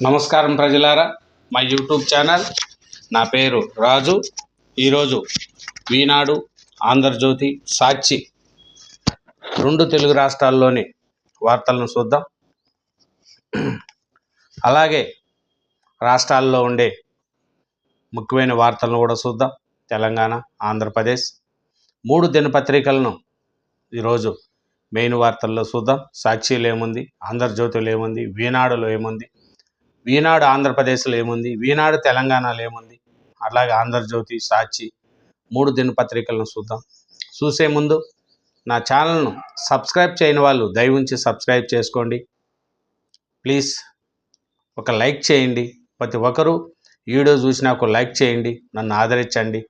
నమస్కారం ప్రజలారా, మా యూట్యూబ్ ఛానల్. నా పేరు రాజు. ఈరోజు ఈనాడు, ఆంధ్రజ్యోతి, సాక్షి రెండు తెలుగు రాష్ట్రాల్లోని వార్తలను చూద్దాం. అలాగే రాష్ట్రాల్లో ఉండే ముఖ్యమైన వార్తలను కూడా చూద్దాం. తెలంగాణ, ఆంధ్రప్రదేశ్ మూడు దినపత్రికలను ఈరోజు మెయిన్ వార్తల్లో చూద్దాం. సాక్షిలో ఏముంది, ఆంధ్రజ్యోతిలో ఏముంది, ఈనాడులో ఏముంది, ఈనాడు ఆంధ్రప్రదేశ్లో ఏముంది, ఈనాడు తెలంగాణలో ఏముంది, అలాగే ఆంధ్రజ్యోతి, సాక్షి మూడు దినపత్రికలను చూద్దాం. చూసే ముందు నా ఛానల్ను సబ్స్క్రైబ్ చేయని వాళ్ళు దయవుంచి సబ్స్క్రైబ్ చేసుకోండి. ప్లీజ్ ఒక లైక్ చేయండి. ప్రతి ఒక్కరూ వీడియో చూసినా ఒక లైక్ చేయండి, నన్ను ఆదరించండి.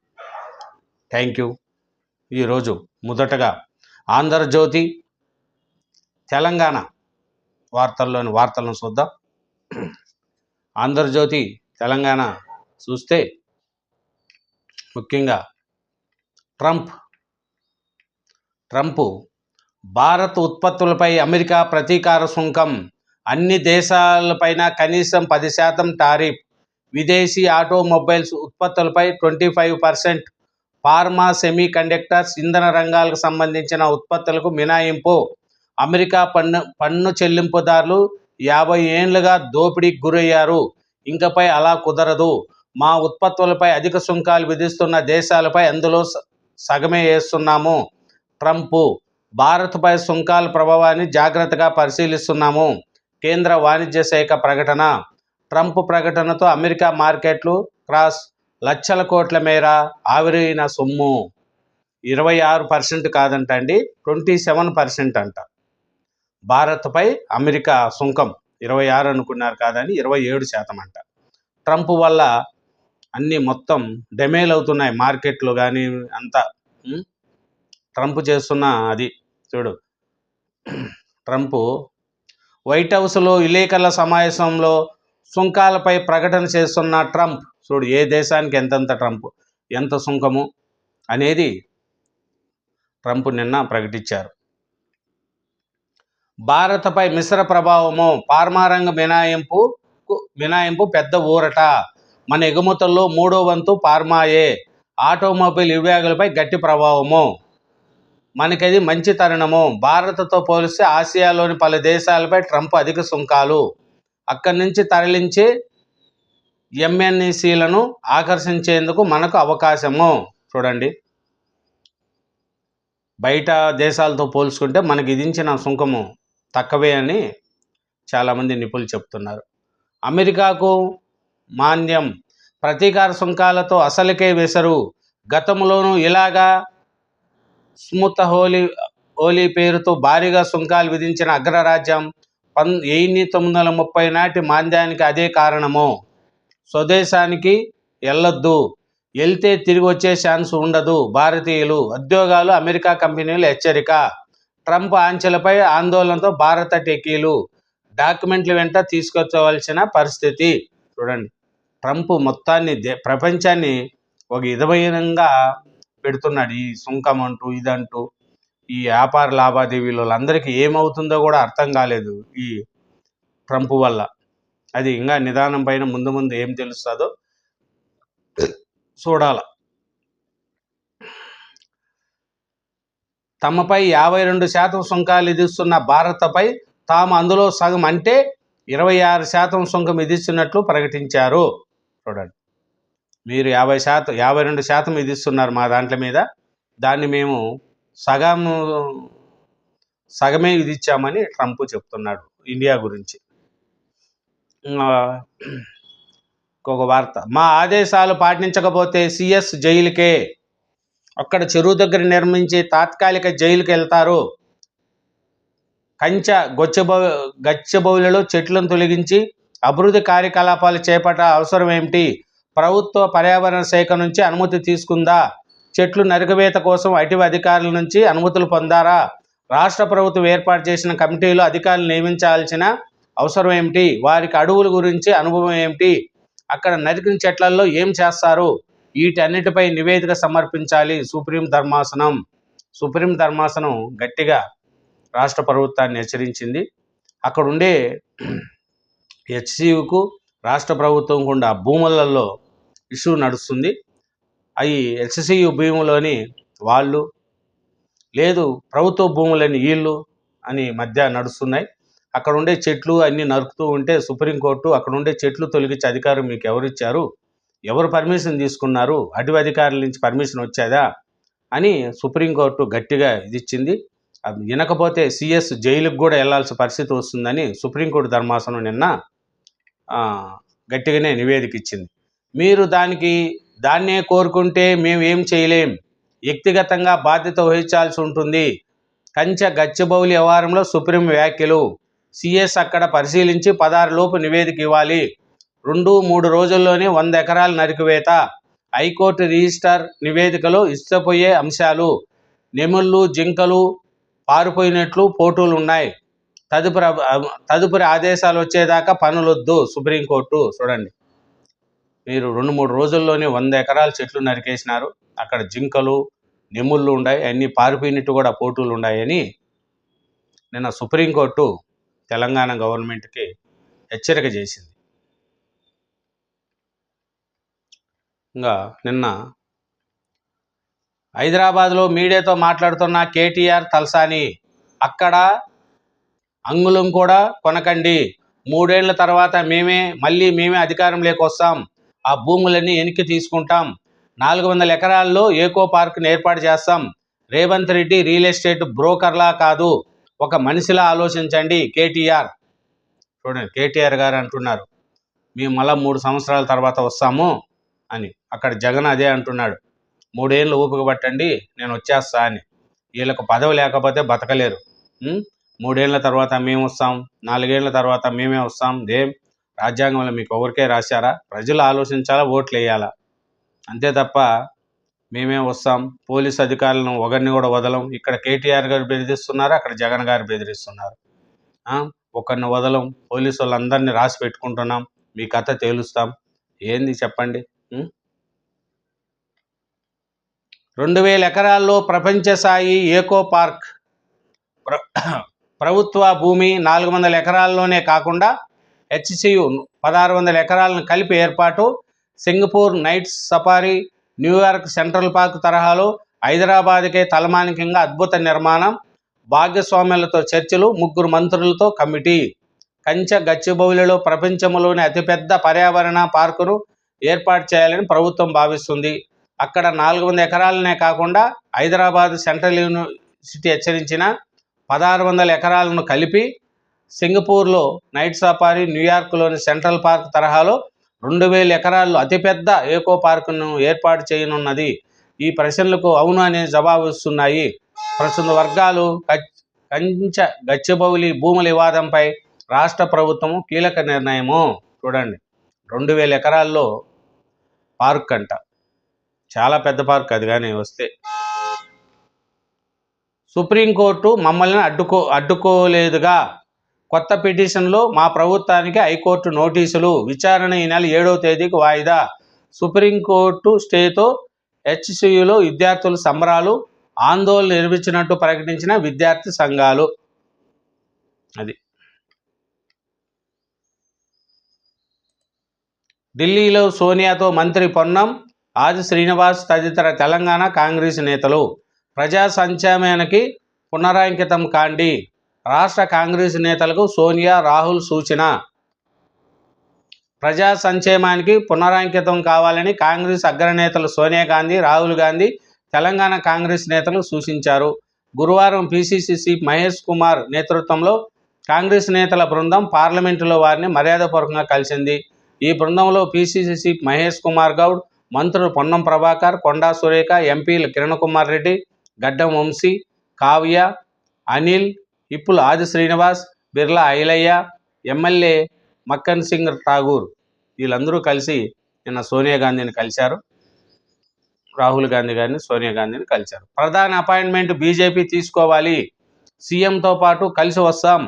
Thank you. ఈరోజు మొదటగా ఆంధ్రజ్యోతి, తెలంగాణ వార్తలను చూద్దాం. ఆంధ్రజ్యోతి, తెలంగాణ చూస్తే ముఖ్యంగా ట్రంప్ భారత్ ఉత్పత్తులపై అమెరికా ప్రతీకార సుంకం, అన్ని దేశాలపైన కనీసం 10% టారిఫ్, విదేశీ ఆటోమొబైల్స్ ఉత్పత్తులపై 25%, ఫార్మా, సెమీ కండక్టర్స్, ఇంధన రంగాలకు సంబంధించిన ఉత్పత్తులకు మినహాయింపు. అమెరికా పన్ను చెల్లింపుదారులు 50 ఏళ్లుగా దోపిడీకి గురయ్యారు. ఇంకపై అలా కుదరదు. మా ఉత్పత్తులపై అధిక సుంకాలు విధిస్తున్న దేశాలపై అందులో సగమే వేస్తున్నాము. ట్రంప్ భారత్పై సుంకాల ప్రభావాన్ని జాగ్రత్తగా పరిశీలిస్తున్నాము. కేంద్ర వాణిజ్య శాఖ ప్రకటన. ట్రంప్ ప్రకటనతో అమెరికా మార్కెట్లు క్రాస్, లక్షల కోట్ల మేర ఆవిరైన సొమ్ము. 26% కాదంటండి, 27% అంట. భారత్పై అమెరికా సుంకం 26 అనుకున్నారు కాదని 27% అంట. ట్రంప్ వల్ల అన్నీ మొత్తం డెమేల్ అవుతున్నాయి మార్కెట్లు కానీ అంతా. ట్రంప్ చేస్తున్న అది చూడు. ట్రంప్ వైట్ హౌస్లో విలేకరుల సమావేశంలో సుంకాలపై ప్రకటన చేస్తున్న ట్రంప్ చూడు, ఏ దేశానికి ఎంత సుంకము అనేది ట్రంప్ నిన్న ప్రకటించారు. భారత్పై మిశ్ర ప్రభావము, ఫార్మా రంగ మినహాయింపు పెద్ద ఊరట. మన ఎగుమతుల్లో 3వ వంతు ఫార్మాయే. ఆటోమొబైల్ విభాగాలపై గట్టి ప్రభావము. మనకది మంచి తరుణము. భారత్తో పోలిస్తే ఆసియాలోని పలు దేశాలపై ట్రంప్ అధిక సుంకాలు, అక్కడి నుంచి తరలించే ఎంఎన్ఈసీలను ఆకర్షించేందుకు మనకు అవకాశము. చూడండి, బయట దేశాలతో పోల్చుకుంటే మనకి విధించిన సుంకము తక్కువే అని చాలామంది నిపుణులు చెప్తున్నారు. అమెరికాకు మాంద్యం, ప్రతీకార సుంకాలతో అసలుకే వెసరు. గతంలోనూ ఇలాగా స్మూత్ హోలీ పేరుతో భారీగా సుంకాలు విధించిన అగ్రరాజ్యం 1930 నాటి మాంద్యానికి అదే కారణము. స్వదేశానికి వెళ్ళొద్దు, వెళ్తే తిరిగి వచ్చే ఛాన్స్ ఉండదు. భారతీయులు, ఉద్యోగాలు, అమెరికా కంపెనీలు హెచ్చరిక. ట్రంప్ ఆంక్షలపై ఆందోళనతో భారత టెకీలు డాక్యుమెంట్ల వెంట తీసుకొచ్చవలసిన పరిస్థితి. చూడండి, ట్రంప్ మొత్తాన్ని ప్రపంచాన్ని ఒక విధమైనంగా పెడుతున్నాడు. ఈ సుంకం అంటూ ఇదంటూ ఈ వ్యాపార లావాదేవీలు అందరికీ ఏమవుతుందో కూడా అర్థం కాలేదు ఈ ట్రంప్ వల్ల. అది ఇంకా నిదానం పైన ముందు ఏం తెలుస్తుందో చూడాల. తమపై 52% సుంకాలు విధిస్తున్న భారత్పై తాము అందులో సగం అంటే 26% సుంకం విధిస్తున్నట్లు ప్రకటించారు. చూడండి, మీరు 52% విధిస్తున్నారు మా దాంట్లో మీద, దాన్ని మేము సగమే విధించామని ట్రంప్ చెప్తున్నాడు ఇండియా గురించి. ఇంకొక వార్త, మా ఆదేశాలు పాటించకపోతే సిఎస్ జైలుకే. అక్కడ చెరువు దగ్గర నిర్మించి తాత్కాలిక జైలుకి వెళ్తారు. గచ్చబౌలిలో చెట్లను తొలగించి అభివృద్ధి కార్యకలాపాలు చేపట్ట అవసరం ఏమిటి? ప్రభుత్వ పర్యావరణ శాఖ నుంచి అనుమతి తీసుకుందా? చెట్లు నరికివేత కోసం అటవీ అధికారుల నుంచి అనుమతులు పొందారా? రాష్ట్ర ప్రభుత్వం ఏర్పాటు చేసిన కమిటీలో అధికారులు నియమించాల్సిన అవసరం ఏమిటి? వారికి అడవుల గురించి అనుభవం ఏమిటి? అక్కడ నరికిన చెట్లలో ఏం చేస్తారు? వీటన్నిటిపై నివేదిక సమర్పించాలి సుప్రీం ధర్మాసనం గట్టిగా రాష్ట్ర ప్రభుత్వాన్ని హెచ్చరించింది. అక్కడ ఉండే హెచ్సియుకు రాష్ట్ర ప్రభుత్వం కూడా భూములలో ఇష్యూ నడుస్తుంది. అవి హెచ్సియు భూములోని వాళ్ళు లేదు ప్రభుత్వ భూములని వీళ్ళు అని మధ్య నడుస్తున్నాయి. అక్కడ ఉండే చెట్లు అన్నీ నరుకుతూ ఉంటే సుప్రీంకోర్టు అక్కడ ఉండే చెట్లు తొలగించే అధికారం మీకు ఎవరు ఇచ్చారు, ఎవరు పర్మిషన్ తీసుకున్నారు, అటవీ అధికారుల నుంచి పర్మిషన్ వచ్చేదా అని సుప్రీంకోర్టు గట్టిగా ఇది ఇచ్చింది. అది వినకపోతే సిఎస్ జైలుకు కూడా వెళ్లాల్సిన పరిస్థితి వస్తుందని సుప్రీంకోర్టు ధర్మాసనం నిన్న గట్టిగానే నివేదిక ఇచ్చింది. మీరు దాన్నే కోరుకుంటే మేము ఏం చేయలేం, వ్యక్తిగతంగా బాధ్యత వహించాల్సి ఉంటుంది. కంచె గచ్చిబౌలి వ్యవహారంలో సుప్రీం వ్యాఖ్యలు. సిఎస్ అక్కడ పరిశీలించి 16 లోపు నివేదిక ఇవ్వాలి. 2-3 రోజుల్లోనే 100 ఎకరాల నరికివేత. హైకోర్టు రిజిస్టర్ నివేదికలో ఇష్టపోయే అంశాలు. నెమళ్ళు జింకలు పారిపోయినట్లు ఫోటోలు ఉన్నాయి. తదుపరి ఆదేశాలు వచ్చేదాకా పనులొద్దు సుప్రీంకోర్టు. చూడండి, మీరు 2-3 రోజుల్లోనే 100 ఎకరాల చెట్లు నరికేసినారు, అక్కడ జింకలు నెముళ్ళు ఉన్నాయి, అన్నీ పారిపోయినట్టు కూడా ఫోటోలు ఉన్నాయని నిన్న సుప్రీంకోర్టు తెలంగాణ గవర్నమెంట్కి హెచ్చరిక చేసింది. ఇంకా నిన్న హైదరాబాద్లో మీడియాతో మాట్లాడుతున్న కేటీఆర్ తలసాని, అక్కడ అంగుళం కూడా కొనకండి, 3 ఏళ్ల తర్వాత మేమే అధికారంలోకి వస్తాం, ఆ భూములన్నీ వెనక్కి తీసుకుంటాం, 400 ఎకరాల్లో ఏకో పార్క్ను ఏర్పాటు చేస్తాం, రేవంత్ రెడ్డి రియల్ ఎస్టేట్ బ్రోకర్లా కాదు, ఒక మనిషిలా ఆలోచించండి కేటీఆర్. చూడండి, కేటీఆర్ గారు అంటున్నారు మేము మళ్ళీ 3 సంవత్సరాల తర్వాత వస్తాము అని. అక్కడ జగన్ అదే అంటున్నాడు, 3 ఏళ్ళు ఊపిక పట్టండి నేను వచ్చేస్తా అని. వీళ్ళకు పదవి లేకపోతే బతకలేరు. 3 ఏళ్ల తర్వాత మేము వస్తాం, 4 ఏళ్ల తర్వాత మేమే వస్తాం. రాజ్యాంగంలో మీకు ఎవరికే రాశారా? ప్రజలు ఆలోచించాలా, ఓట్లు వేయాలా, అంతే తప్ప మేమే వస్తాం, పోలీస్ అధికారులను ఒకరిని కూడా వదలం. ఇక్కడ కేటీఆర్ గారు బెదిరిస్తున్నారు, అక్కడ జగన్ గారు బెదిరిస్తున్నారు. ఒకరిని వదలం, పోలీసు వాళ్ళందరినీ రాసి పెట్టుకుంటున్నాం, మీ కథ తేలుస్తాం. ఏంది చెప్పండి? 2000 ఎకరాల్లో ప్రపంచ స్థాయి ఏకో పార్క్. ప్రభుత్వ భూమి 400 ఎకరాల్లోనే కాకుండా హెచ్సియు 1600 ఎకరాలను కలిపి ఏర్పాటు. Singapore night safari, New York central park తరహాలో హైదరాబాద్కే తలమానికంగా అద్భుత నిర్మాణం. భాగస్వామ్యాలతో చర్చలు, 3 మంత్రులతో కమిటీ. కంచె గచ్చిబౌలిలో ప్రపంచంలోని అతిపెద్ద పర్యావరణ పార్కును ఏర్పాటు చేయాలని ప్రభుత్వం భావిస్తుంది. అక్కడ 400 ఎకరాలనే కాకుండా హైదరాబాద్ సెంట్రల్ యూనివర్సిటీ హెచ్చరించిన 1600 ఎకరాలను కలిపి సింగపూర్లో నైట్ సఫారీ, న్యూయార్క్లోని సెంట్రల్ పార్క్ తరహాలో 2000 ఎకరాల్లో అతిపెద్ద ఏకో పార్కును ఏర్పాటు చేయనున్నది. ఈ ప్రశ్నలకు అవును అనే జవాబు ఇస్తున్నాయి. ప్రస్తుత వర్గాలు. కంచె గచ్చిబౌలి భూముల వివాదంపై రాష్ట్ర ప్రభుత్వము కీలక నిర్ణయము. చూడండి, 2000 ఎకరాల్లో పార్క్ అంట, చాలా పెద్ద పార్క్ అది కానీ వస్తే. సుప్రీంకోర్టు మమ్మల్ని అడ్డుకోలేదుగా, కొత్త పిటిషన్లో మా ప్రభుత్వానికి హైకోర్టు నోటీసులు. విచారణ ఈ నెల 7వ తేదీకి వాయిదా. సుప్రీంకోర్టు స్టేతో హెచ్సియులో విద్యార్థుల సంబరాలు, ఆందోళన నిర్వహించినట్టు ప్రకటించిన విద్యార్థి సంఘాలు. అది ఢిల్లీలో సోనియాతో మంత్రి పొన్నం, ఆది శ్రీనివాస్ తదితర తెలంగాణ కాంగ్రెస్ నేతలు. ప్రజా సంక్షేమానికి పునరాంకితం కాండి. రాష్ట్ర కాంగ్రెస్ నేతలకు సోనియా, రాహుల్ సూచన. ప్రజా సంక్షేమానికి పునరాంకితం కావాలని కాంగ్రెస్ అగ్రనేతలు సోనియా గాంధీ, రాహుల్ గాంధీ తెలంగాణ కాంగ్రెస్ నేతలు సూచించారు. గురువారం పిసిసి చీఫ్ మహేష్ కుమార్ నేతృత్వంలో కాంగ్రెస్ నేతల బృందం పార్లమెంటులో వారిని మర్యాదపూర్వకంగా కలిసింది. ఈ బృందంలో పిసిసి చీఫ్ మహేష్ కుమార్ గౌడ్, మంత్రులు పొన్నం ప్రభాకర్, కొండా సురేఖ, ఎంపీలు కిరణ్ కుమార్ రెడ్డి, గడ్డం వంశీ, కావ్య, అనిల్, ఇప్పుల ఆది శ్రీనివాస్, బిర్లా ఐలయ్య, ఎమ్మెల్యే మక్కన్ సింగ్ ఠాగూర్ వీళ్ళందరూ కలిసి నిన్న సోనియా గాంధీని కలిశారు. రాహుల్ గాంధీ గారిని, సోనియా గాంధీని కలిశారు. ప్రధాన అపాయింట్మెంట్ బీజేపీ తీసుకోవాలి, సీఎంతో పాటు కలిసి వస్తాం.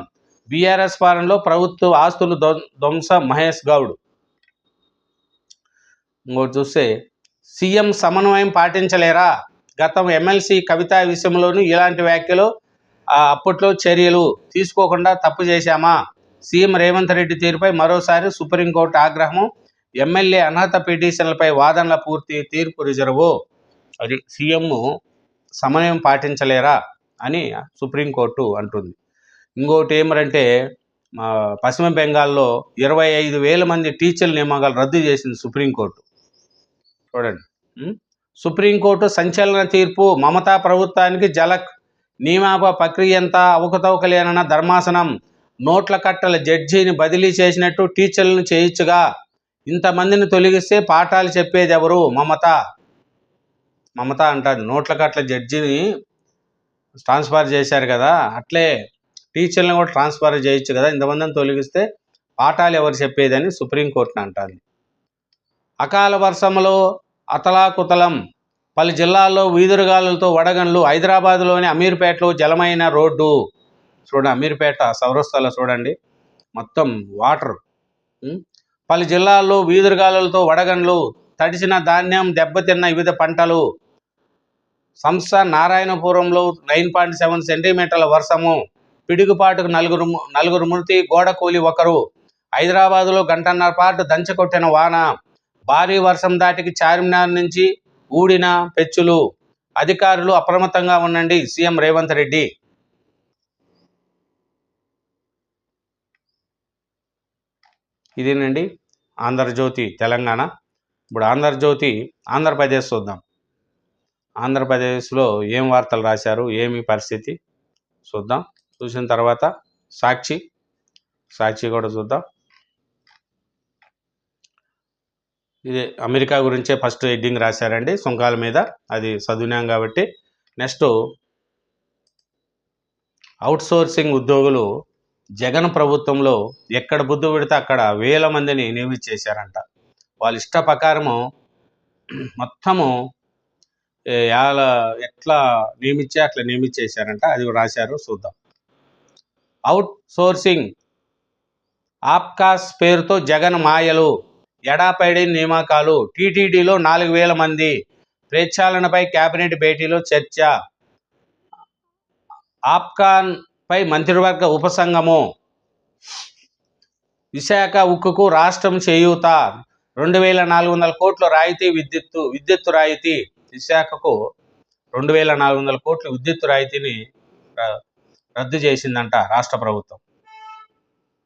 బీఆర్ఎస్ పాలనలో ప్రభుత్వ ఆస్తులు ధ్వంసం మహేష్ గౌడ్. ఇంకోటి చూస్తే సీఎం సమన్వయం పాటించలేరా? గతం ఎమ్మెల్సీ కవిత విషయంలోనూ ఇలాంటి వ్యాఖ్యలు, అప్పట్లో చర్యలు తీసుకోకుండా తప్పు చేశామా? సీఎం రేవంత్ రెడ్డి తీరుపై మరోసారి సుప్రీంకోర్టు ఆగ్రహం. ఎమ్మెల్యే అనర్హత పిటిషన్లపై వాదనల పూర్తి తీర్పు రిజర్వు. అది సీఎం సమయం పాటించలేరా అని సుప్రీంకోర్టు అంటుంది. ఇంకోటి ఏమంటే పశ్చిమ బెంగాల్లో 25,000 మంది టీచర్ల నియామకాలు రద్దు చేసింది సుప్రీంకోర్టు. చూడండి, సుప్రీంకోర్టు సంచలన తీర్పు. మమతా ప్రభుత్వానికి జలక్. నియామక ప్రక్రియ అంతా అవకతవకలేనన్న ధర్మాసనం. నోట్ల కట్టల జడ్జిని బదిలీ చేసినట్టు టీచర్లను చేయొచ్చుగా, ఇంతమందిని తొలగిస్తే పాఠాలు చెప్పేది ఎవరు? మమత అంటారు నోట్ల కట్టల జడ్జిని ట్రాన్స్ఫర్ చేశారు కదా, అట్లే టీచర్లను కూడా ట్రాన్స్ఫర్ చేయొచ్చు కదా, ఇంతమందిని తొలగిస్తే పాఠాలు ఎవరు చెప్పేదని సుప్రీంకోర్టుని అంటారు. అకాల వర్షంలో అతలాకుతలం. పలు జిల్లాల్లో వీధురుగాలులతో వడగండ్లు. హైదరాబాద్లోని అమీర్పేటలో జలమైన రోడ్డు. చూడండి, అమీర్పేట సౌరస్థలో చూడండి మొత్తం వాటర్. పలు జిల్లాల్లో వీధురుగాలులతో వడగండ్లు. తడిసిన ధాన్యం, దెబ్బతిన్న వివిధ పంటలు. సంస్థ నారాయణపురంలో 9.7 సెంటీమీటర్ల వర్షము. పిడుగుపాటుకు నలుగురు మృతి, గోడ కూలి ఒకరు. హైదరాబాదులో గంటన్నర పాటు దంచకొట్టిన వాన. భారీ వర్షం దాటికి చార్మినార్ నుంచి ఊడిన పెచ్చులు. అధికారులు అప్రమత్తంగా ఉండండి, సీఎం రేవంత్ రెడ్డి. ఇదేనండి ఆంధ్రజ్యోతి తెలంగాణ. ఇప్పుడు ఆంధ్రజ్యోతి ఆంధ్రప్రదేశ్ చూద్దాం. ఆంధ్రప్రదేశ్లో ఏం వార్తలు రాశారు, ఏమి పరిస్థితి చూద్దాం. చూసిన తర్వాత సాక్షి కూడా చూద్దాం. ఇది అమెరికా గురించే ఫస్ట్ హెడ్డింగ్ రాశారండి, సుంకాల మీద. అది చదివినాం కాబట్టి. నెక్స్ట్, అవుట్సోర్సింగ్ ఉద్యోగులు జగన్ ప్రభుత్వంలో ఎక్కడ బుద్ధి పెడితే అక్కడ 1000 మందిని నియమించేశారంట. వాళ్ళ ఇష్ట ప్రకారము మొత్తము ఎట్లా నియమించే అట్లా నియమించేశారంట. అది రాశారు, చూద్దాం. అవుట్ సోర్సింగ్ ఆప్కాస్ పేరుతో జగన్ మాయలు. ఎడాపెడి నియామకాలు. టీటీడీలో 4,000 మంది. ప్రక్షాళనపై కేబినెట్ భేటీలో చర్చ. ఆప్కాన్ పై మంత్రివర్గ ఉపసంఘము. విశాఖ ఉక్కుకు రాష్ట్రం చేయూత. 2,400 కోట్ల రాయితీ విద్యుత్తు రాయితీ. విశాఖకు 2,400 కోట్ల విద్యుత్తు రాయితీని రద్దు చేసిందంట రాష్ట్ర ప్రభుత్వం.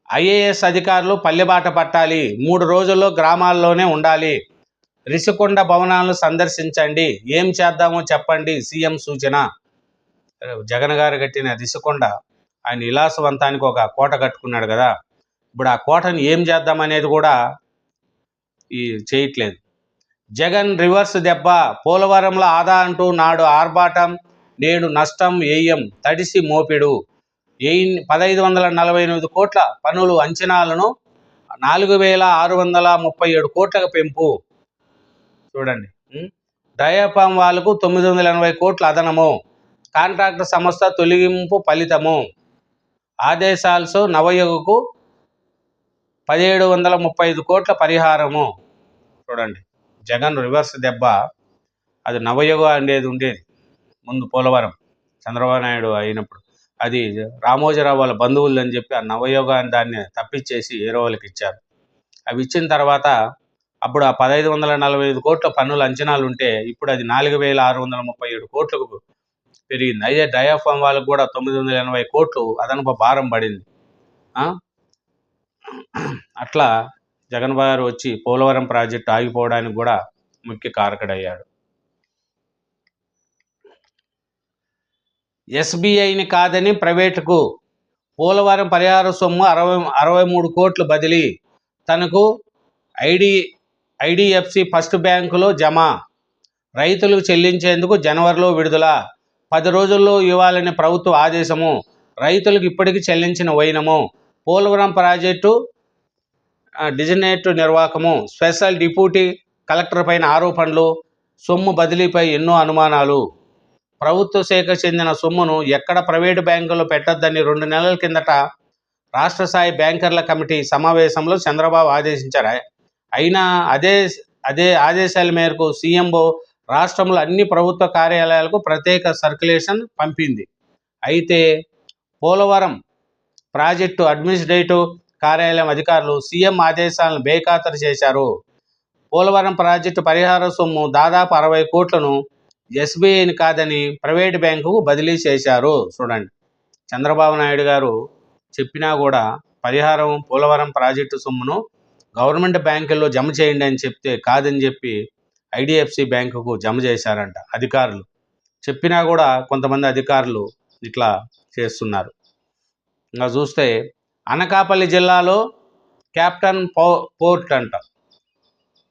ఐఏఎస్ అధికారులు పల్లెబాట పట్టాలి. 3 రోజుల్లో గ్రామాల్లోనే ఉండాలి. రిషికొండ భవనాలను సందర్శించండి. ఏం చేద్దామో చెప్పండి, సీఎం సూచన. జగన్ గారు కట్టిన రిషికొండ, ఆయన విలాసవంతానికి ఒక కోట కట్టుకున్నాడు కదా, ఇప్పుడు ఆ కోటను ఏం చేద్దామనేది కూడా చేయట్లేదు. జగన్ రివర్స్ దెబ్బ. పోలవరంలో ఆదా అంటూ నాడు ఆర్భాటం, నేడు నష్టం. తడిసి మోపిడు. 1,548 కోట్ల పన్నులు అంచనాలను 4,637 కోట్లకు పెంపు. చూడండి, డయాఫామ్ వాళ్లకు 980 కోట్ల అదనము. కాంట్రాక్టర్ సంస్థ తొలగింపు ఫలితము. ఆదేశాలు నవయుగకు 1,735 కోట్ల పరిహారము. చూడండి, జగన్ రివర్స్ దెబ్బ. అది నవయుగ అనేది ఉండేది ముందు పోలవరం చంద్రబాబు నాయుడు అయినప్పుడు. అది రామోజీరావు వాళ్ళ బంధువులు అని చెప్పి ఆ నవయోగాన్ని దాన్ని తప్పించేసి ఏరో వాళ్ళకి ఇచ్చారు. అవి ఇచ్చిన తర్వాత అప్పుడు ఆ 1,545 కోట్ల పన్నుల అంచనాలు ఉంటే ఇప్పుడు అది 4,637 కోట్లకు పెరిగింది. అదే డయాఫామ్ వాళ్ళకు కూడా 980 కోట్లు అదనపు భారం పడింది. అట్లా జగన్ గారు వచ్చి పోలవరం ప్రాజెక్టు ఆగిపోవడానికి కూడా ముఖ్య కారకుడయ్యాడు. ఎస్బీఐని కాదని ప్రైవేటుకు. పోలవరం పరిహార సొమ్ము 63 కోట్లు బదిలీ. తనకు ఐడిఎఫ్సి ఫస్ట్ బ్యాంకులో జమ. రైతులకు చెల్లించేందుకు జనవరిలో విడుదల. 10 రోజుల్లో ఇవ్వాలని ప్రభుత్వ ఆదేశము. రైతులకు ఇప్పటికీ చెల్లించిన వైనము. పోలవరం ప్రాజెక్టు డిజినేట్ నిర్వాహకము. స్పెషల్ డిప్యూటీ కలెక్టర్ పైన ఆరోపణలు. సొమ్ము బదిలీపై ఎన్నో అనుమానాలు. ప్రభుత్వ శాఖకు చెందిన సొమ్మును ఎక్కడ ప్రైవేటు బ్యాంకుల్లో పెట్టొద్దని 2 నెలల కిందట రాష్ట్ర స్థాయి బ్యాంకర్ల కమిటీ సమావేశంలో చంద్రబాబు ఆదేశించారు. అయినా అదే ఆదేశాల మేరకు సీఎంఓ రాష్ట్రంలో అన్ని ప్రభుత్వ కార్యాలయాలకు ప్రత్యేక సర్క్యులేషన్ పంపింది. అయితే పోలవరం ప్రాజెక్టు అడ్మినిస్ట్రేటివ్ కార్యాలయం అధికారులు సీఎం ఆదేశాలను బేఖాతరు చేశారు. పోలవరం ప్రాజెక్టు పరిహార సొమ్ము దాదాపు 60 కోట్లను ఎస్బీఐని కాదని ప్రైవేటు బ్యాంకుకు బదిలీ చేశారు. చూడండి, చంద్రబాబు నాయుడు గారు చెప్పినా కూడా పరిహారం పోలవరం ప్రాజెక్టు సొమ్మును గవర్నమెంట్ బ్యాంకుల్లో జమ చేయండి అని చెప్తే కాదని చెప్పి ఐడిఎఫ్సి బ్యాంకుకు జమ చేశారంట అధికారులు. చెప్పినా కూడా కొంతమంది అధికారులు ఇట్లా చేస్తున్నారు. ఇంకా చూస్తే అనకాపల్లి జిల్లాలో క్యాప్టన్ పోర్ట్ అంట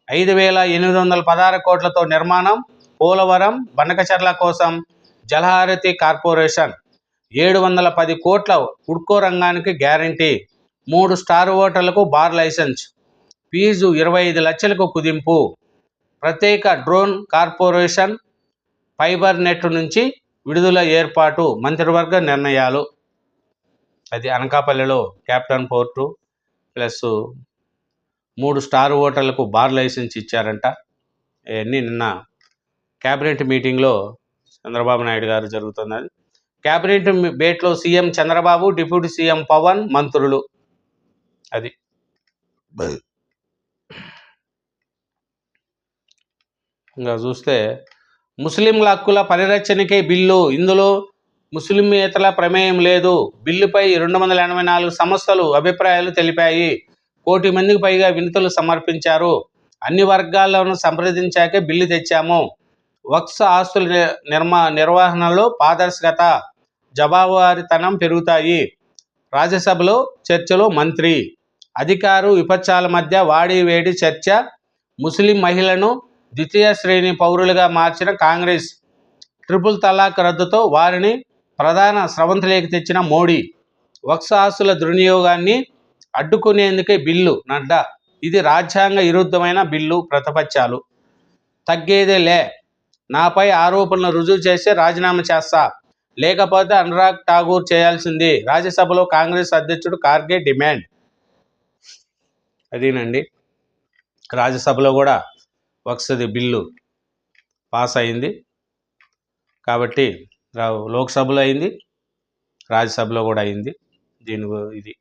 5,816 కోట్లతో నిర్మాణం. పోలవరం బనకచర్ల కోసం జలహారతి కార్పొరేషన్ 710 కోట్ల ఉడ్కో రంగానికి గ్యారంటీ. 3 స్టార్ హోటళ్లకు బార్ లైసెన్స్. ఫీజు 25 లక్షలకు కుదింపు. ప్రత్యేక డ్రోన్ కార్పొరేషన్ ఫైబర్ నెట్ నుంచి విడుదల ఏర్పాటు. మంత్రివర్గ నిర్ణయాలు. అది అనకాపల్లిలో క్యాప్టన్ పోర్టు ప్లస్ 3 స్టార్ హోటళ్లకు బార్ లైసెన్స్ ఇచ్చారంట. ఇవన్నీ నిన్న క్యాబినెట్ మీటింగ్లో చంద్రబాబు నాయుడు గారు జరుగుతున్నది. క్యాబినెట్ భేటీలో CM Chandrababu, deputy CM Pawan, మంత్రులు. అది ఇంకా చూస్తే ముస్లింల హక్కుల పరిరక్షణకే బిల్లు. ఇందులో ముస్లిమేతల ప్రమేయం లేదు. బిల్లుపై 284 సంస్థలు అభిప్రాయాలు తెలిపాయి. 1 కోటి మందికి పైగా వినతులు సమర్పించారు. అన్ని వర్గాలను సంప్రదించాకే బిల్లు తెచ్చాము. వక్ఫ్ ఆస్తుల నిర్వహణలో పారదర్శకత, జవాబుదారీతనం పెరుగుతాయి. రాజ్యసభలో చర్చలో మంత్రి. అధికార విపక్షాల మధ్య వాడి వేడి చర్చ. ముస్లిం మహిళలను ద్వితీయ శ్రేణి పౌరులుగా మార్చిన కాంగ్రెస్. ట్రిపుల్ తలాక్ రద్దుతో వారిని ప్రధాన స్రవంతిలోకి తెచ్చిన మోడీ. వక్ఫ్ ఆస్తుల దుర్వినియోగాన్ని అడ్డుకునేందుకే బిల్లు. నడ్డా. ఇది రాజ్యాంగ విరుద్ధమైన బిల్లు. ప్రతిపక్షాలు. తగ్గేదే లే. నాపై ఆరోపణలు రుజువు చేస్తే రాజీనామా చేస్తా, లేకపోతే అనురాగ్ ఠాకూర్ చేయాల్సింది. రాజ్యసభలో కాంగ్రెస్ అధ్యక్షుడు ఖార్గే డిమాండ్. అదేనండి, రాజ్యసభలో కూడా వక్ఫ్ బిల్లు పాస్ అయింది కాబట్టి లోక్సభలో అయింది, రాజ్యసభలో కూడా అయింది. ఇది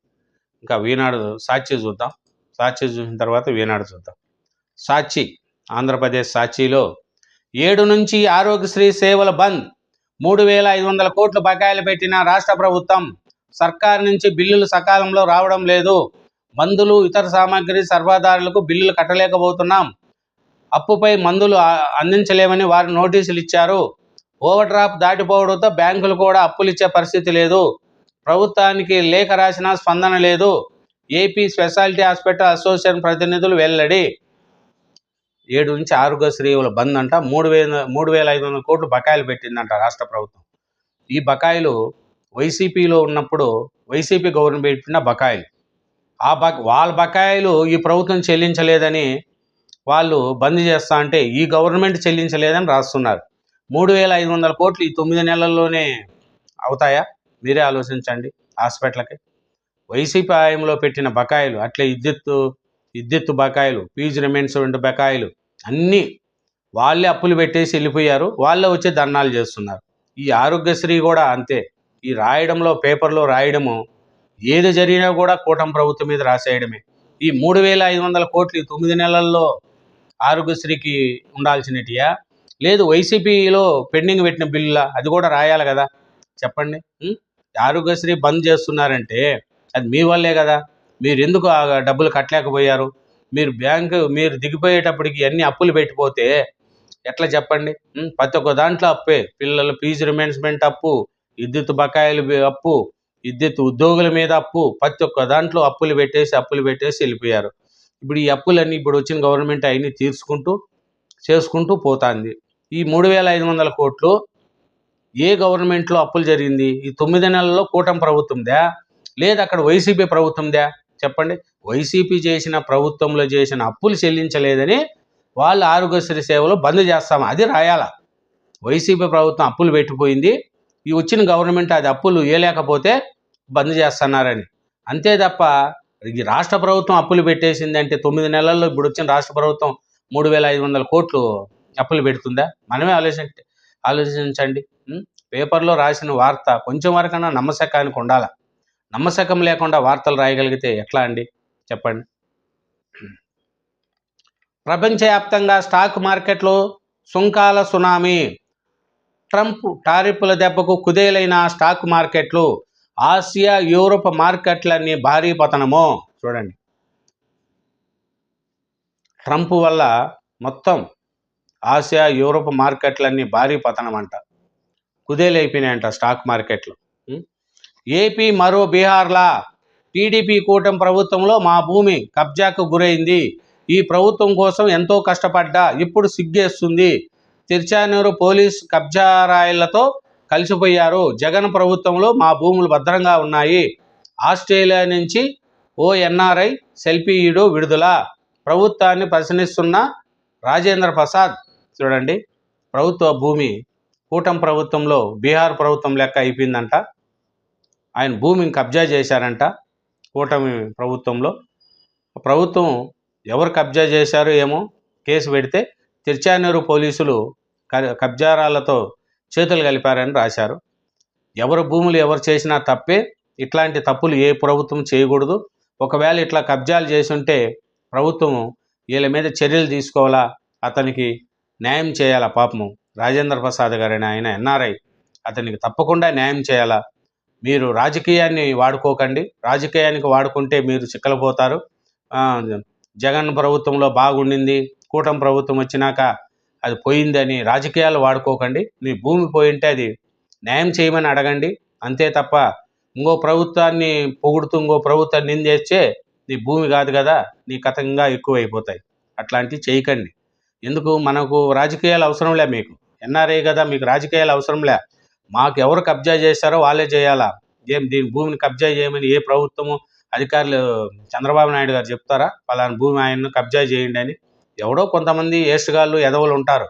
ఇంకా ఈనాడు సాక్షి చూద్దాం. సాక్షి చూసిన తర్వాత ఈనాడు చూద్దాం. సాక్షి, ఆంధ్రప్రదేశ్ సాక్షిలో 7 నుంచి ఆరోగ్యశ్రీ సేవల బంద్. 3,500 కోట్లు బకాయిలు పెట్టిన రాష్ట్ర ప్రభుత్వం. సర్కారు నుంచి బిల్లులు సకాలంలో రావడం లేదు. మందులు, ఇతర సామాగ్రి సరఫరాదారులకు బిల్లులు కట్టలేకపోతున్నాం. అప్పుపై మందులు అందించలేమని వారు నోటీసులు ఇచ్చారు. ఓవర్ డ్రాఫ్ట్ దాటిపోవడంతో బ్యాంకులు కూడా అప్పులు ఇచ్చే పరిస్థితి లేదు. ప్రభుత్వానికి లేఖ రాసినా స్పందన లేదు. ఏపీ స్పెషాలిటీ హాస్పిటల్ అసోసియేషన్ ప్రతినిధులు వెల్లడి. 7 నుంచి ఆరోగ్యశ్రీల బంద్ అంట. 3,500 కోట్లు బకాయిలు పెట్టిందంట రాష్ట్ర ప్రభుత్వం. ఈ బకాయిలు వైసీపీలో ఉన్నప్పుడు వైసీపీ గవర్నమెంట్ పెట్టిన బకాయిలు. వాళ్ళ బకాయిలు ఈ ప్రభుత్వం చెల్లించలేదని వాళ్ళు బంద్ చేస్తా అంటే ఈ గవర్నమెంట్ చెల్లించలేదని రాస్తున్నారు. 3,500 కోట్లు ఈ 9 నెలల్లోనే అవుతాయా? మీరే ఆలోచించండి. హాస్పిటల్కి వైసీపీ హయాంలో పెట్టిన బకాయిలు, అట్లే విద్యుత్తు బకాయిలు, ఫీజు రిమెంబర్స్మెంట్ బకాయిలు అన్నీ వాళ్ళే అప్పులు పెట్టేసి వెళ్ళిపోయారు. వాళ్ళే వచ్చి ధర్నాలు చేస్తున్నారు. ఈ ఆరోగ్యశ్రీ కూడా అంతే. ఈ రాయడంలో, పేపర్లో రాయడము, ఏది జరిగినా కూడా కూటమి ప్రభుత్వం మీద రాసేయడమే. ఈ 3,500 కోట్లు ఈ 9 నెలల్లో ఆరోగ్యశ్రీకి ఉండాల్సినటియా, లేదు వైసీపీలో పెండింగ్ పెట్టిన బిల్లులా? అది కూడా రాయాలి కదా. చెప్పండి. ఆరోగ్యశ్రీ బంద్ చేస్తున్నారంటే అది మీ వల్లే కదా. మీరు ఎందుకు ఆ డబ్బులు కట్టలేకపోయారు? మీరు దిగిపోయేటప్పటికి అన్ని అప్పులు పెట్టిపోతే ఎట్లా చెప్పండి? ప్రతి ఒక్క దాంట్లో అప్పే. పిల్లల ఫీజు రిమెంబర్స్మెంట్ అప్పు, విద్యుత్ బకాయిలు అప్పు, విద్యుత్ ఉద్యోగుల మీద అప్పు, ప్రతి ఒక్క దాంట్లో అప్పులు పెట్టేసి వెళ్ళిపోయారు. ఇప్పుడు ఈ అప్పులన్నీ ఇప్పుడు వచ్చిన గవర్నమెంట్ అవన్నీ చేసుకుంటూ పోతుంది. ఈ 3,500 కోట్లు ఏ గవర్నమెంట్లో అప్పులు జరిగింది? ఈ 9 నెలల్లో కూటమి ప్రభుత్వందా, లేదా అక్కడ వైసీపీ ప్రభుత్వందా? చెప్పండి. వైసీపీ చేసిన ప్రభుత్వంలో చేసిన అప్పులు చెల్లించలేదని వాళ్ళు ఆరోగ్యశ్రీ సేవలు బంద్ చేస్తాము అది రాయాల. వైసీపీ ప్రభుత్వం అప్పులు పెట్టిపోయింది, ఈ వచ్చిన గవర్నమెంట్ అది అప్పులు వేయలేకపోతే బంద్ చేస్తున్నారని. అంతే తప్ప ఈ రాష్ట్ర ప్రభుత్వం అప్పులు పెట్టేసిందంటే 9 నెలల్లో ఇప్పుడు వచ్చిన రాష్ట్ర ప్రభుత్వం 3,500 కోట్లు అప్పులు పెడుతుందా? మనమే ఆలోచించండి. పేపర్లో రాసిన వార్త కొంచెం వరకన్నా నమ్మశకానికి ఉండాలి. నమ్మశకం లేకుండా వార్తలు రాయగలిగితే ఎట్లా అండి చెప్పండి. ప్రపంచవ్యాప్తంగా స్టాక్ మార్కెట్లో సుంకాల సునామీ. ట్రంప్ టారిఫ్ల దెబ్బకు కుదేలైన స్టాక్ మార్కెట్లు. ఆసియా యూరోప్ మార్కెట్లన్నీ భారీ పతనము. చూడండి, ట్రంప్ వల్ల మొత్తం ఆసియా యూరోప్ మార్కెట్లన్నీ భారీ పతనం అంట, కుదేలైపోయినాయంట స్టాక్ మార్కెట్లు. ఏపీ మరో బీహార్లా. టీడీపీ కూటమి ప్రభుత్వంలో మా భూమి కబ్జాకు గురైంది. ఈ ప్రభుత్వం కోసం ఎంతో కష్టపడ్డా ఇప్పుడు సిగ్గేస్తుంది. తిరుచానూరు పోలీస్ కబ్జారాయిలతో కలిసిపోయారు. జగన్ ప్రభుత్వంలో మా భూములు భద్రంగా ఉన్నాయి. ఆస్ట్రేలియా నుంచి ఓ ఎన్ఆర్ఐ సెల్ఫీయుడు విడుదల. ప్రభుత్వాన్ని ప్రశ్నిస్తున్న రాజేంద్ర ప్రసాద్. చూడండి, ప్రభుత్వ భూమి కూటమి ప్రభుత్వంలో బీహార్ ప్రభుత్వం లెక్క అయిపోయిందంట. ఆయన భూమిని కబ్జా చేశారంట కూటమి ప్రభుత్వంలో. ప్రభుత్వం ఎవరు కబ్జా చేశారో ఏమో కేసు పెడితే తిరుచానూరు పోలీసులు కబ్జారాలతో చేతులు కలిపారని రాశారు. ఎవరు భూములు ఎవరు చేసినా తప్పే. ఇట్లాంటి తప్పులు ఏ ప్రభుత్వం చేయకూడదు. ఒకవేళ ఇట్లా కబ్జాలు చేసి ఉంటే ప్రభుత్వం వీళ్ళ మీద చర్యలు తీసుకోవాలా, అతనికి న్యాయం చేయాలా. పాపము రాజేంద్ర ప్రసాద్ గారని ఆయన ఎన్ఆర్ఐ, అతనికి తప్పకుండా న్యాయం చేయాలా. మీరు రాజకీయాన్ని వాడుకోకండి. రాజకీయానికి వాడుకుంటే మీరు చిక్కలపోతారు. జగన్ ప్రభుత్వంలో బాగుండింది, కూటమి ప్రభుత్వం వచ్చినాక అది పోయిందని రాజకీయాలు వాడుకోకండి. మీ భూమి పోయింటే అది న్యాయం చేయమని అడగండి, అంతే తప్ప ఇంకో ప్రభుత్వాన్ని పొగుడుతూ ఇంకో ప్రభుత్వాన్ని నిందేస్తే నీ భూమి కాదు కదా, నీ కథంగా ఎక్కువైపోతాయి. అట్లాంటివి చేయకండి. ఎందుకు, మనకు రాజకీయాలు అవసరంలే. మీకు ఎన్ఆర్ఐ కదా, మీకు రాజకీయాలు అవసరంలే. మాకు ఎవరు కబ్జా చేశారో వాళ్ళే చేయాలా. దీని భూమిని కబ్జా చేయమని ఏ ప్రభుత్వము అధికారులు చంద్రబాబు నాయుడు గారు చెప్తారా పలానా భూమి ఆయన్ను కబ్జా చేయండి అని? ఎవడో కొంతమంది ఏసుగాళ్ళు ఎదవలు ఉంటారు,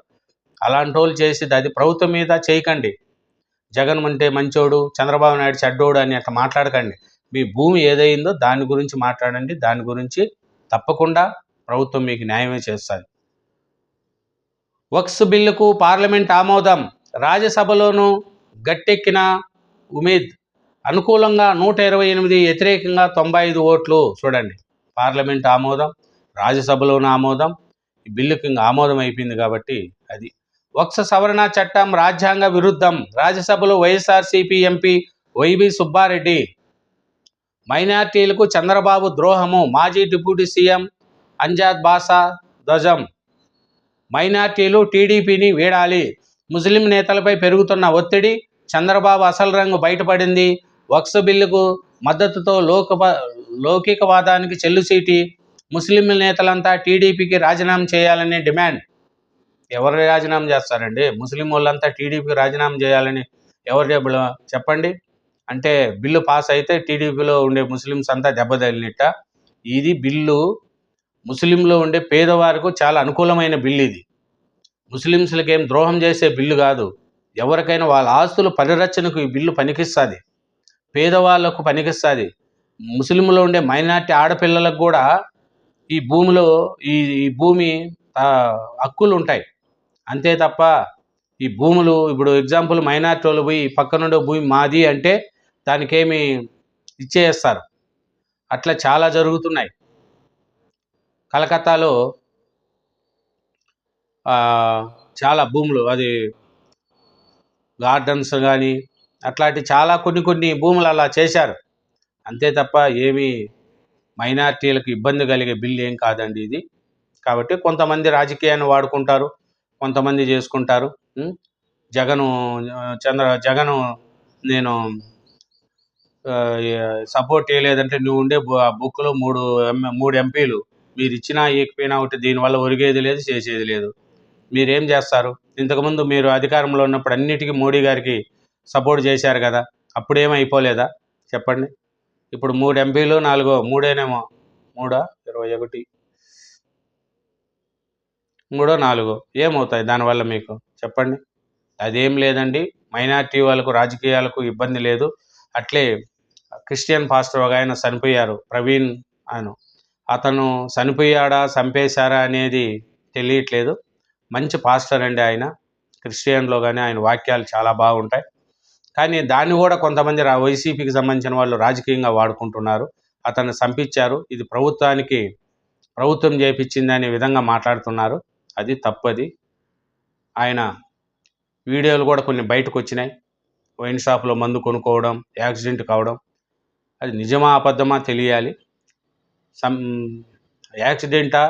అలాంటి వాళ్ళు చేసి అది ప్రభుత్వం మీద చేయకండి. జగన్ అంటే మంచోడు, చంద్రబాబు నాయుడు చెడ్డోడు అని అట్లా మాట్లాడకండి. మీ భూమి ఏదైందో దాని గురించి మాట్లాడండి. దాని గురించి తప్పకుండా ప్రభుత్వం మీకు న్యాయమే చేస్తుంది. వక్స్ బిల్లుకు పార్లమెంట్ ఆమోదం. రాజ్యసభలోనూ గట్టెక్కిన ఉమేద్. అనుకూలంగా 128, వ్యతిరేకంగా 95 ఓట్లు. చూడండి, పార్లమెంట్ ఆమోదం, రాజ్యసభలోనూ ఆమోదం. ఈ బిల్లుకి ఇంకా ఆమోదం అయిపోయింది కాబట్టి అది. వక్స్ సవరణ చట్టం రాజ్యాంగ విరుద్ధం. రాజ్యసభలో వైఎస్ఆర్సీపీ ఎంపీ వైవి సుబ్బారెడ్డి. మైనార్టీలకు చంద్రబాబు ద్రోహము. మాజీ డిప్యూటీ సీఎం అంజాద్ బాషా ధ్వజం. మైనార్టీలు టీడీపీని వీడాలి. ముస్లిం నేతలపై పెరుగుతున్న ఒత్తిడి. చంద్రబాబు అసలు రంగు బయటపడింది. వక్స్ బిల్లుకు మద్దతుతో లౌకికవాదానికి చెల్లుసీటి. ముస్లిం నేతలంతా టీడీపీకి రాజీనామా చేయాలని డిమాండ్. ఎవరు రాజీనామా చేస్తారండి? ముస్లిం వాళ్ళంతా టీడీపీకి రాజీనామా చేయాలని ఎవరు చెప్పండి? అంటే బిల్లు పాస్ అయితే టీడీపీలో ఉండే ముస్లిమ్స్ అంతా దెబ్బతగిలినట్ట. ఇది బిల్లు ముస్లింలో ఉండే పేదవారికి చాలా అనుకూలమైన బిల్లు. ఇది ముస్లిమ్స్లకి ఏం ద్రోహం చేసే బిల్లు కాదు. ఎవరికైనా వాళ్ళ ఆస్తుల పరిరక్షణకు ఈ బిల్లు పనికిస్తుంది, పేదవాళ్లకు పనికిస్తుంది. ముస్లింలో ఉండే మైనార్టీ ఆడపిల్లలకు కూడా ఈ భూమిలో ఈ భూమి హక్కులు ఉంటాయి, అంతే తప్ప ఈ భూములు ఇప్పుడు ఎగ్జాంపుల్ మైనార్టీ వాళ్ళు పోయి పక్కనుండే భూమి మాది అంటే దానికేమి ఇచ్చేస్తారు. అట్లా చాలా జరుగుతున్నాయి. కలకత్తాలో చాలా భూములు, అది గార్డెన్స్ కానీ అట్లాంటి చాలా కొన్ని భూములు అలా చేశారు, అంతే తప్ప ఏమీ మైనార్టీలకు ఇబ్బంది కలిగే బిల్లు ఏం కాదండి ఇది. కాబట్టి కొంతమంది రాజకీయాన్ని వాడుకుంటారు, కొంతమంది చేసుకుంటారు. జగను నేను సపోర్ట్ చేయలేదంటే నువ్వు ఉండే బుక్లో 3 ఎంపీలు మీరు ఇచ్చినా ఇకపోయినా ఒకటి, దీనివల్ల ఒరిగేది లేదు, చేసేది లేదు. మీరేం చేస్తారు? ఇంతకుముందు మీరు అధికారంలో ఉన్నప్పుడు అన్నిటికీ మోడీ గారికి సపోర్ట్ చేశారు కదా, అప్పుడేమైపోలేదా చెప్పండి? ఇప్పుడు 3 ఎంపీలు 3 21 3 ఏమవుతాయి దానివల్ల మీకు చెప్పండి? అదేం లేదండి. మైనార్టీ వాళ్ళకు రాజకీయాలకు ఇబ్బంది లేదు. అట్లే క్రిస్టియన్ పాస్టర్ ఒక ఆయన చనిపోయారు, ప్రవీణ్ అను. అతను చనిపోయాడా చంపేశారా అనేది తెలియట్లేదు. మంచి పాస్టర్ అండి ఆయన. క్రిస్టియన్లో కానీ ఆయన వాక్యాలు చాలా బాగుంటాయి. కానీ దాన్ని కూడా కొంతమంది వైసీపీకి సంబంధించిన వాళ్ళు రాజకీయంగా వాడుకుంటున్నారు. అతన్ని చంపించారు, ఇది ప్రభుత్వం చేపించింది అనే విధంగా మాట్లాడుతున్నారు. అది తప్పది. ఆయన వీడియోలు కూడా కొన్ని బయటకు వచ్చినాయి. వైన్ షాప్లో మందు కొనుక్కోవడం, యాక్సిడెంట్ కావడం. అది నిజమా అబద్ధమా తెలియాలి. యాక్సిడెంటా,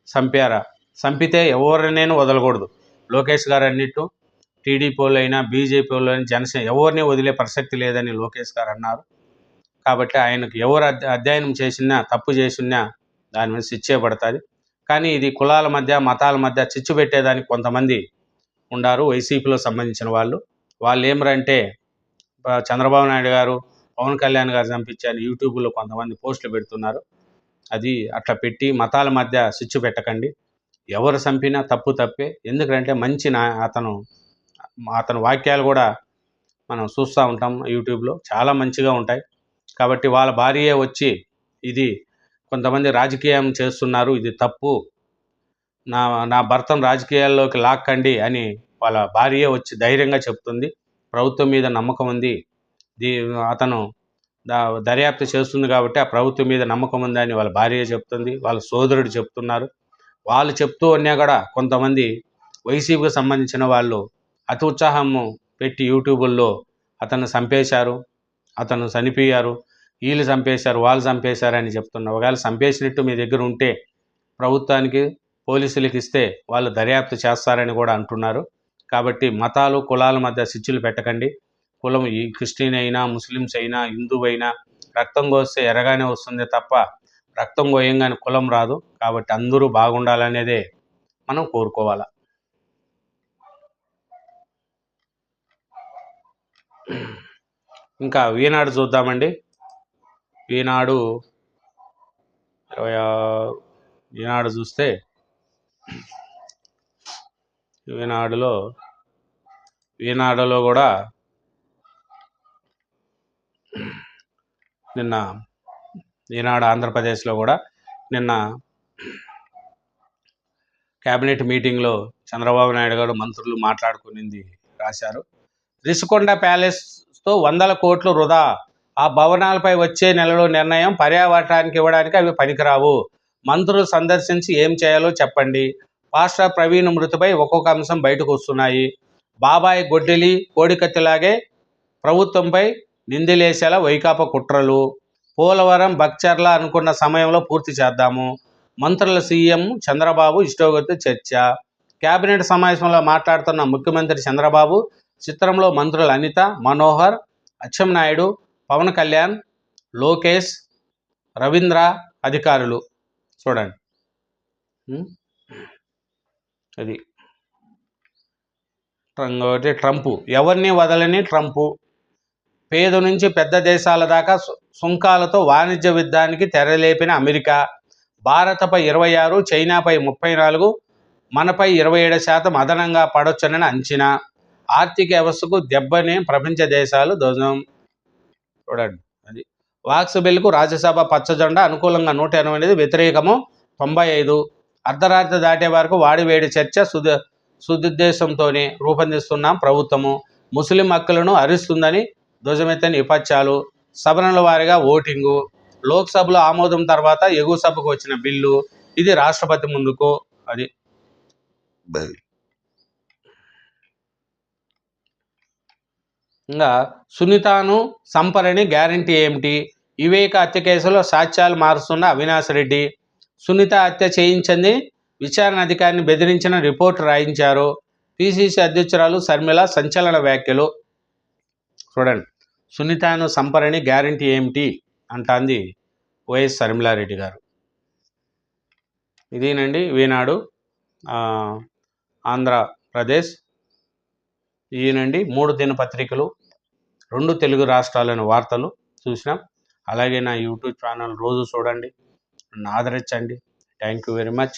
చంపారా? చంపితే ఎవరినైనా వదలకూడదు. లోకేష్ గారు అన్నిట్టు టీడీపీ వాళ్ళైనా, బీజేపీ వాళ్ళైనా, జనసేన ఎవరిని వదిలే ప్రసక్తి లేదని లోకేష్ గారు అన్నారు. కాబట్టి ఆయనకు ఎవరు అధ్యయనం చేసినా, తప్పు చేసినా దాని మీద శిక్షే పడుతుంది. కానీ ఇది కులాల మధ్య, మతాల మధ్య చిచ్చు పెట్టేదానికి కొంతమంది ఉండారు, వైసీపీలో సంబంధించిన వాళ్ళు. వాళ్ళు ఏమరంటే చంద్రబాబు నాయుడు గారు, పవన్ కళ్యాణ్ గారు చంపించారు యూట్యూబ్లో కొంతమంది పోస్టులు పెడుతున్నారు. అది అట్లా పెట్టి మతాల మధ్య చిచ్చు పెట్టకండి. ఎవరు చంపినా తప్పే. ఎందుకంటే మంచి అతను వాక్యాలు కూడా మనం చూస్తూ ఉంటాం యూట్యూబ్లో, చాలా మంచిగా ఉంటాయి. కాబట్టి వాళ్ళ భార్యే వచ్చి ఇది కొంతమంది రాజకీయం చేస్తున్నారు, ఇది తప్పు, నా భర్తను రాజకీయాల్లోకి లాక్కండి అని వాళ్ళ భార్యే వచ్చి ధైర్యంగా చెప్తుంది. ప్రభుత్వం మీద నమ్మకం ఉంది, అతను దర్యాప్తు చేస్తుంది కాబట్టి ఆ ప్రభుత్వం మీద నమ్మకం ఉంది అని వాళ్ళ భార్య చెప్తుంది, వాళ్ళ సోదరుడు చెప్తున్నారు. వాళ్ళు చెప్తూ ఉన్నా కూడా కొంతమంది వైసీపీకి సంబంధించిన వాళ్ళు అతి ఉత్సాహము పెట్టి యూట్యూబుల్లో అతను చంపేశారు, అతను చనిపోయారు, వీళ్ళు చంపేశారు, వాళ్ళు చంపేశారు అని చెప్తున్నారు. ఒకవేళ చంపేసినట్టు మీ దగ్గర ఉంటే ప్రభుత్వానికి, పోలీసులకు ఇస్తే వాళ్ళు దర్యాప్తు చేస్తారని కూడా అంటున్నారు. కాబట్టి మతాలు, కులాల మధ్య చిచ్చులు పెట్టకండి. కులం ఈ క్రిస్టియన్ అయినా, ముస్లిమ్స్ అయినా, హిందువు అయినా రక్తం కోస్తే ఎరగానే వస్తుంది తప్ప రక్తం కోయంగానే కులం రాదు. కాబట్టి అందరూ బాగుండాలనేదే మనం కోరుకోవాలి. ఇంకా ఈనాడు చూద్దామండి. ఈనాడు చూస్తే ఈనాడులో కూడా నిన్న ఈనాడు ఆంధ్రప్రదేశ్లో కూడా నిన్న క్యాబినెట్ మీటింగ్లో చంద్రబాబు నాయుడు గారు మంత్రులు మాట్లాడుకునింది రాశారు. రిషికొండ ప్యాలెస్తో 100 కోట్లు వృధా, ఆ భవనాలపై వచ్చే నెలలో నిర్ణయం, పర్యావరణానికి ఇవ్వడానికి అవి పనికిరావు, మంత్రులు సందర్శించి ఏం చేయాలో చెప్పండి, పాస్టర్ ప్రవీణ్ మృతిపై ఒక్కొక్క అంశం బయటకు వస్తున్నాయి, బాబాయ్ గొడ్డలి కోడికత్తిలాగే ప్రభుత్వంపై నిందిలేసేలా వైకాపా కుట్రలు, పోలవరం బక్చర్ల అనుకున్న సమయంలో పూర్తి చేద్దాము, మంత్రుల సీఎం చంద్రబాబు ఇష్టోగతి చర్చ. కేబినెట్ సమావేశంలో మాట్లాడుతున్న ముఖ్యమంత్రి చంద్రబాబు చిత్రంలో మంత్రులు అనిత, మనోహర్, అచ్చెన్నాయుడు, పవన్ కళ్యాణ్, లోకేష్, రవీంద్ర అధికారులు. చూడండి, అది ట్రంప్ ఎవరిని వదలని ట్రంప్, పేద నుంచి పెద్ద దేశాల దాకా సుంకాలతో వాణిజ్య యుద్ధానికి తెరలేపిన అమెరికా, భారత్పై 26, చైనాపై 34, మనపై 27% అదనంగా పడొచ్చునని అంచనా, ఆర్థిక వ్యవస్థకు దెబ్బని ప్రపంచ దేశాలు ధ్వజం. చూడండి, అది వాక్స్ బిల్లుకు రాజ్యసభ పచ్చజెండా, అనుకూలంగా 188, వ్యతిరేకము 95. అర్ధరాత్రి దాటే వరకు వాడివేడి చర్చ సుదుద్దేశంతోనే రూపొందిస్తున్నాం ప్రభుత్వము, ముస్లిం హక్కులను హరిస్తుందని ధ్వజమెత్తని విపక్షాలు, సభల వారీగా ఓటింగు, లోక్సభలో ఆమోదం తర్వాత ఎగువ సభకు వచ్చిన బిల్లు, ఇది రాష్ట్రపతి ముందుకు. అది ఇంకా సునీతను సంపరని గ్యారంటీ ఏమిటి, వివేక హత్య కేసులో సాక్ష్యాలు మారుస్తున్న అవినాష్ రెడ్డి, సునీత హత్య చేయించింది విచారణ అధికారిని బెదిరించిన రిపోర్టు రాయించారు, పిసిసి అధ్యక్షురాలు శర్మిల సంచలన వ్యాఖ్యలు. చూడండి, సునీతను సంపరని గ్యారంటీ ఏమిటి అంటాంది వైఎస్ శర్మిలారెడ్డి గారు. ఇదేనండి ఈనాడు ఆంధ్రప్రదేశ్. ఈయనండి 3 దినపత్రికలు, 2 తెలుగు రాష్ట్రాలను వార్తలు చూసినాం. అలాగే నా యూట్యూబ్ ఛానల్ రోజు చూడండి, నన్ను ఆదరించండి. Thank you very much.